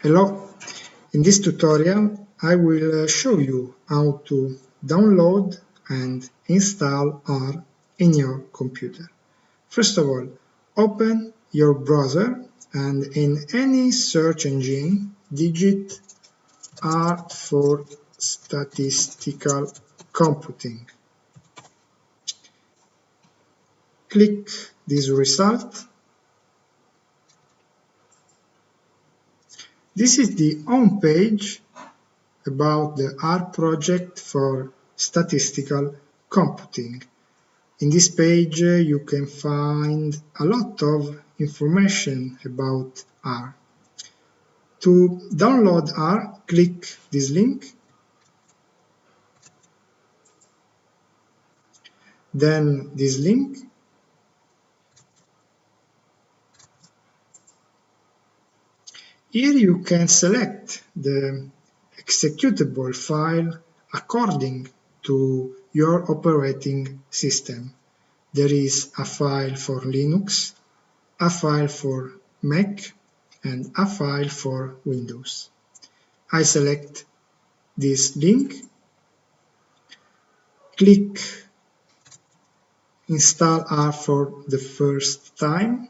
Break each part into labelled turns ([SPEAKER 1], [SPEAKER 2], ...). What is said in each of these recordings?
[SPEAKER 1] Hello, in this tutorial I will show you how to download and install R in your computer. First of all, open your browser and in any search engine digit R for statistical computing. Click this result. This is the home page about the R project for statistical computing. In this page you can find a lot of information about R. To download R, click this link, then this link. Here you can select the executable file according to your operating system. There is a file for Linux, a file for Mac, and a file for Windows. I select this link, click Install R for the first time,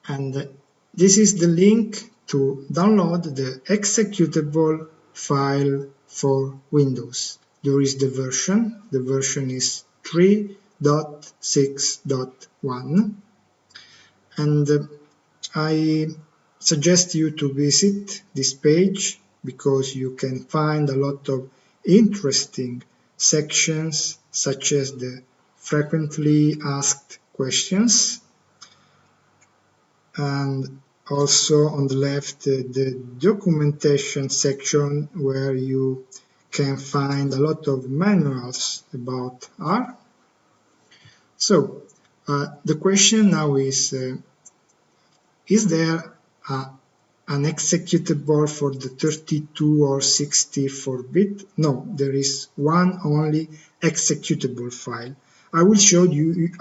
[SPEAKER 1] and this is the link to download the executable file for Windows. There is the version is 3.6.1, and I suggest you to visit this page because you can find a lot of interesting sections such as the frequently asked questions, and also on the left the documentation section where you can find a lot of manuals about R. So the question now is there an executable for the 32 or 64-bit? No, there is one only executable file. I will show you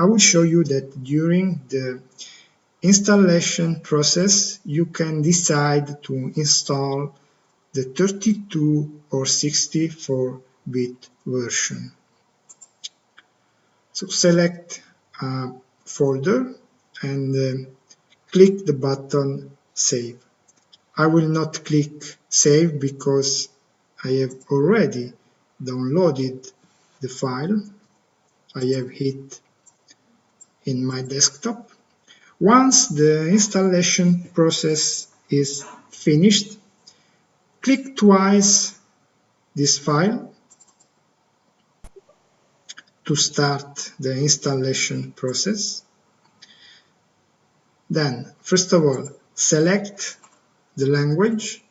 [SPEAKER 1] that during the installation process you can decide to install the 32 or 64-bit version. So select a folder and click the button Save. I will not click Save because I have already downloaded the file. I have it in my desktop. Once the installation process is finished, click twice this file to start the installation process. Then, first of all, select the language.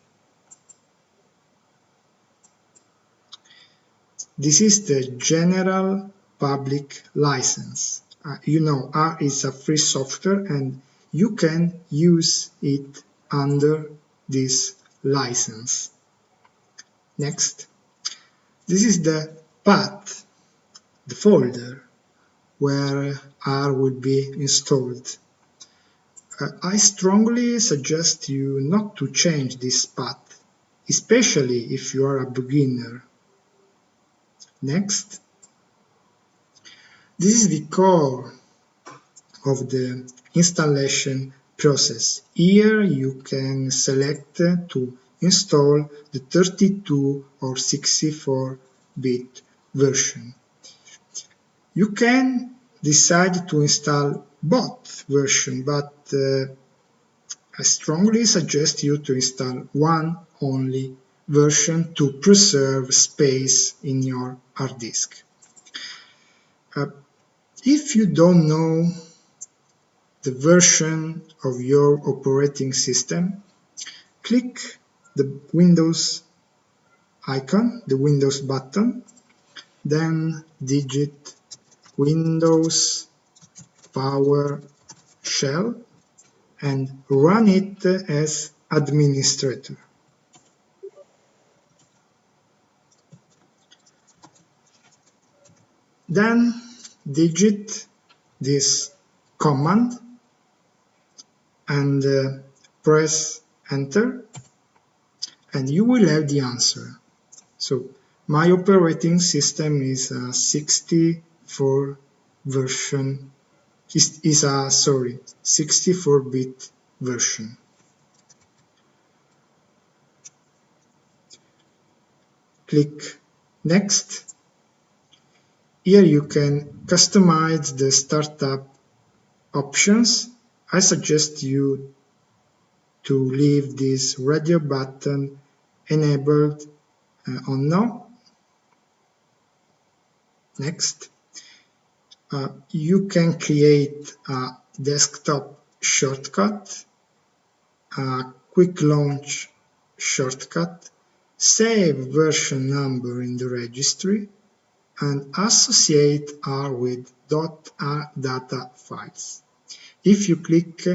[SPEAKER 1] This is the general public license. You know, R is a free software and you can use it under this license. Next, this is the path, the folder where R will be installed. I strongly suggest you not to change this path, especially if you are a beginner. Next, this is the core of the installation process. Here you can select to install the 32 or 64-bit version. You can decide to install both versions, but I strongly suggest you to install one only version to preserve space in your hard disk. If you don't know the version of your operating system, click the Windows icon, the Windows button, then digit Windows PowerShell and run it as administrator. Then digit this command and press enter, and you will have the answer. So my operating system is a 64 version, is a 64-bit version. Click next. Here you can customize the startup options. I suggest you to leave this radio button enabled on no. Next. You can create a desktop shortcut, a quick launch shortcut, save version number in the registry, and associate R with .r data files. If you click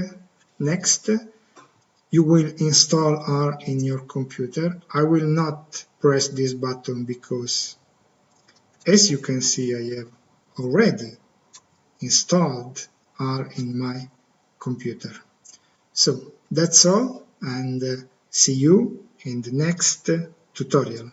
[SPEAKER 1] next, you will install R in your computer. I will not press this button because, as you can see, I have already installed R in my computer. So that's all, and see you in the next tutorial.